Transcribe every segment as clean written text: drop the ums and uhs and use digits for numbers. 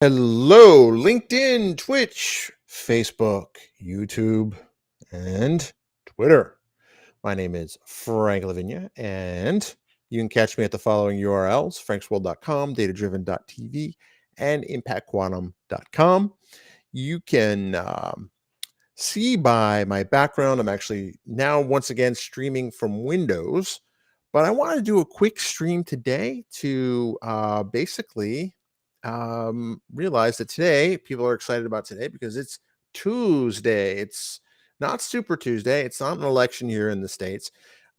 Hello, LinkedIn, Twitch, Facebook, YouTube, and Twitter. My name is Frank Lavinia, and you can catch me at the following URLs: franksworld.com, datadriven.tv, and impactquantum.com. You can see by my background, I'm actually now once again streaming from Windows, but I want to do a quick stream today to basically realize that today people are excited about today because it's Tuesday. It's not Super Tuesday. It's not an election here in the States.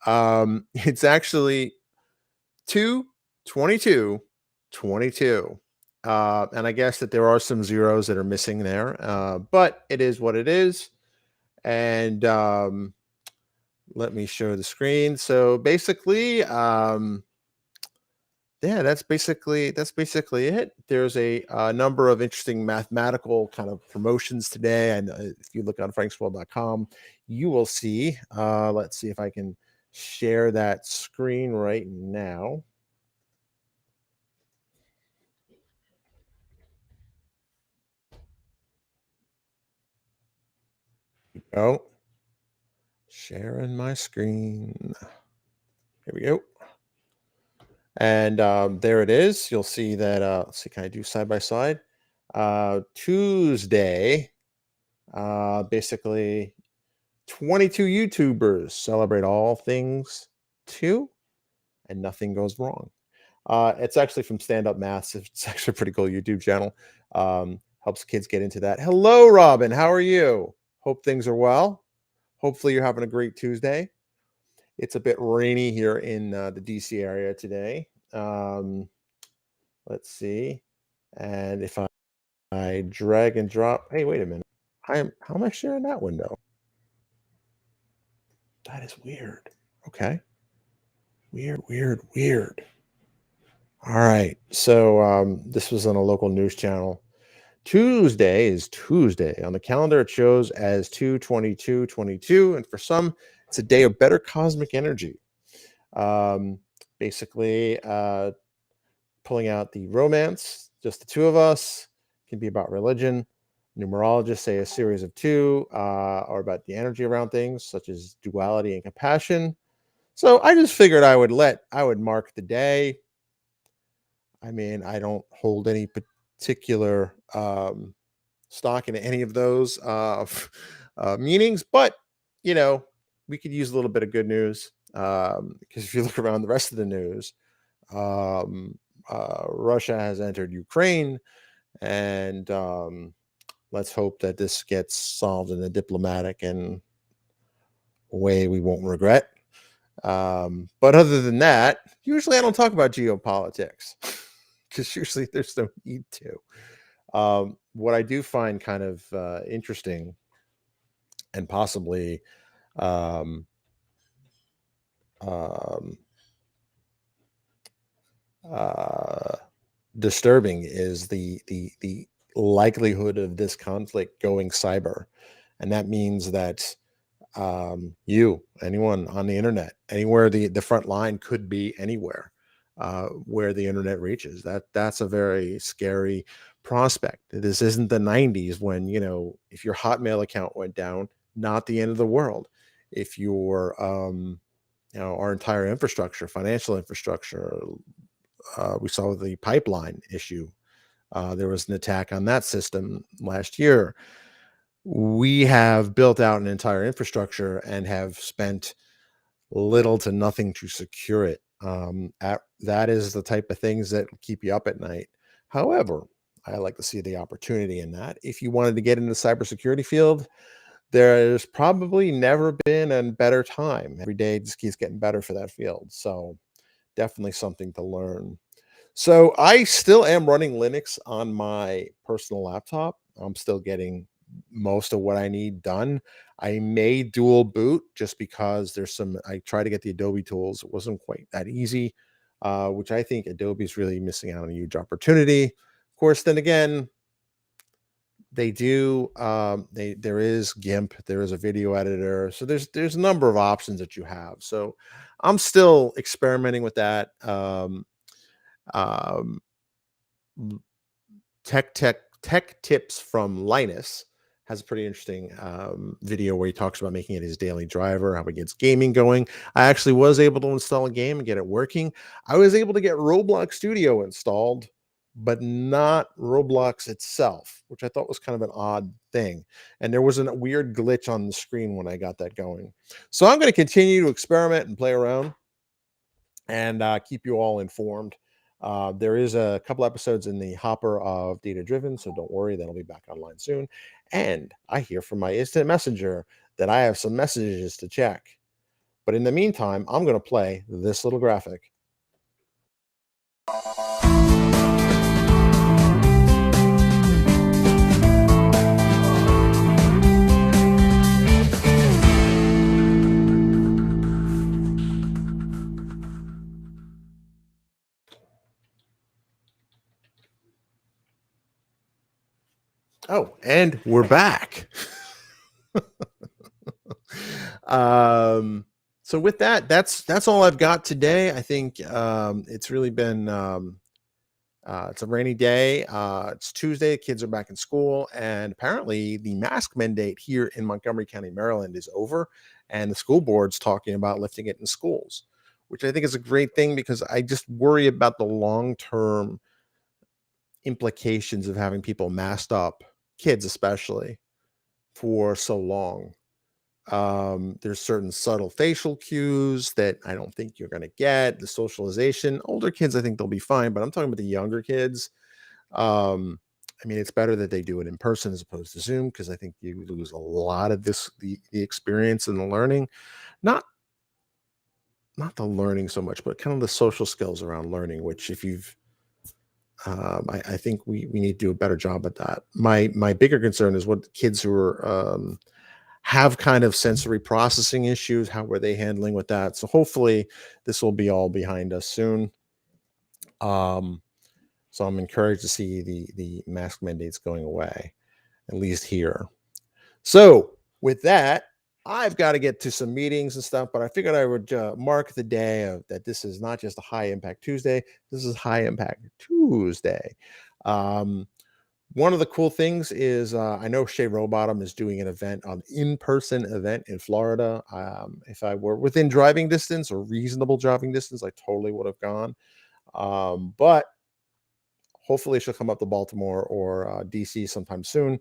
It's actually 2/22/22. And I guess that there are some zeros that are missing there, but it is what it is. And let me show the screen. So basically, yeah, that's basically it. There's a number of interesting mathematical kind of promotions today, and if you look on franksworld.com, you will see. Let's see if I can share that screen right now. Oh, sharing my screen. Here we go. And there it is. You'll see that. Let's see, can I do side by side? Tuesday, basically 22 YouTubers celebrate all things two, and nothing goes wrong. It's actually from Stand Up Maths. It's actually a pretty cool YouTube channel. Helps kids get into that. Hello, Robin. How are you? Hope things are well. Hopefully, you're having a great Tuesday. It's a bit rainy here in the DC area today. Let's see. And if I drag and drop, hey, wait a minute. How am I sharing that window? That is weird. Okay. Weird, weird, weird. All right. So this was on a local news channel. Tuesday is Tuesday. On the calendar, it shows as 2/22/22. And for some, it's a day of better cosmic energy. Um, basically, pulling out the romance, just the two of us, can be about religion. Numerologists say a series of two, or about the energy around things, such as duality and compassion. So I just figured I would mark the day. I mean, I don't hold any particular stock in any of those meanings, but you know, we could use a little bit of good news, because if you look around the rest of the news, um, Russia has entered Ukraine, and let's hope that this gets solved in a diplomatic and way we won't regret. But other than that, usually I don't talk about geopolitics because usually there's no need to. What I do find kind of interesting and possibly um, um, uh, disturbing is the likelihood of this conflict going cyber, and that means that anyone on the internet, anywhere the front line could be anywhere where the internet reaches. That's a very scary prospect. This isn't the 90s when, if your Hotmail account went down, not the end of the world. If your our entire infrastructure, financial infrastructure, we saw the pipeline issue. There was an attack on that system last year. We have built out an entire infrastructure and have spent little to nothing to secure it. That is the type of things that keep you up at night. However, I like to see the opportunity in that. If you wanted to get into the cybersecurity field, there's probably never been a better time. Every day just keeps getting better for that field. So definitely something to learn. So I still am running Linux on my personal laptop. I'm still getting most of what I need done. I may dual boot just because I try to get the Adobe tools. It wasn't quite that easy, which I think Adobe is really missing out on a huge opportunity. Of course, then again, they do there is GIMP, there is a video editor. So there's a number of options that you have. So I'm still experimenting with that. Um, Tech tips from Linus has a pretty interesting video where he talks about making it his daily driver, how he gets gaming going. I actually was able to install a game and get it working. I was able to get Roblox Studio installed, but not Roblox itself, which I thought was kind of an odd thing. And there was a weird glitch on the screen when I got that going. So I'm going to continue to experiment and play around and keep you all informed. There is a couple episodes in the hopper of Data Driven, so don't worry, that'll be back online soon. And I hear from my instant messenger that I have some messages to check. But in the meantime, I'm going to play this little graphic. Oh, and we're back. um, so with that, that's all I've got today. I think it's really been it's a rainy day. It's Tuesday. Kids are back in school, and apparently the mask mandate here in Montgomery County, Maryland, is over, and the school board's talking about lifting it in schools, which I think is a great thing because I just worry about the long term implications of having people masked up, kids especially, for so long. There's certain subtle facial cues that I don't think you're going to get. The socialization, older kids, I think they'll be fine, but I'm talking about the younger kids. I mean, it's better that they do it in person as opposed to Zoom because I think you lose a lot of the experience and the learning. Not not the learning so much, but kind of the social skills around learning. Which, if you've, I think we need to do a better job at that. My bigger concern is what kids who are have kind of sensory processing issues. How were they handling with that? So hopefully this will be all behind us soon. Um, so I'm encouraged to see the mask mandates going away, at least here. So with that, I've got to get to some meetings and stuff, but I figured I would mark the day of that. This is not just a high impact Tuesday. This is high impact Tuesday. Um, One of the cool things is I know Shea Rowbottom is doing an in-person event in Florida. If I were within driving distance or reasonable driving distance, I totally would have gone. But hopefully she'll come up to Baltimore or DC sometime soon.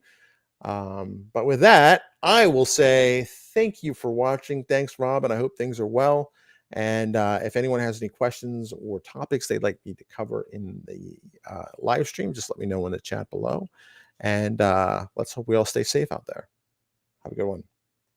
But with that, I will say thank you for watching. Thanks, Rob, and I hope things are well. And if anyone has any questions or topics they'd like me to cover in the live stream, just let me know in the chat below. And let's hope we all stay safe out there. Have a good one.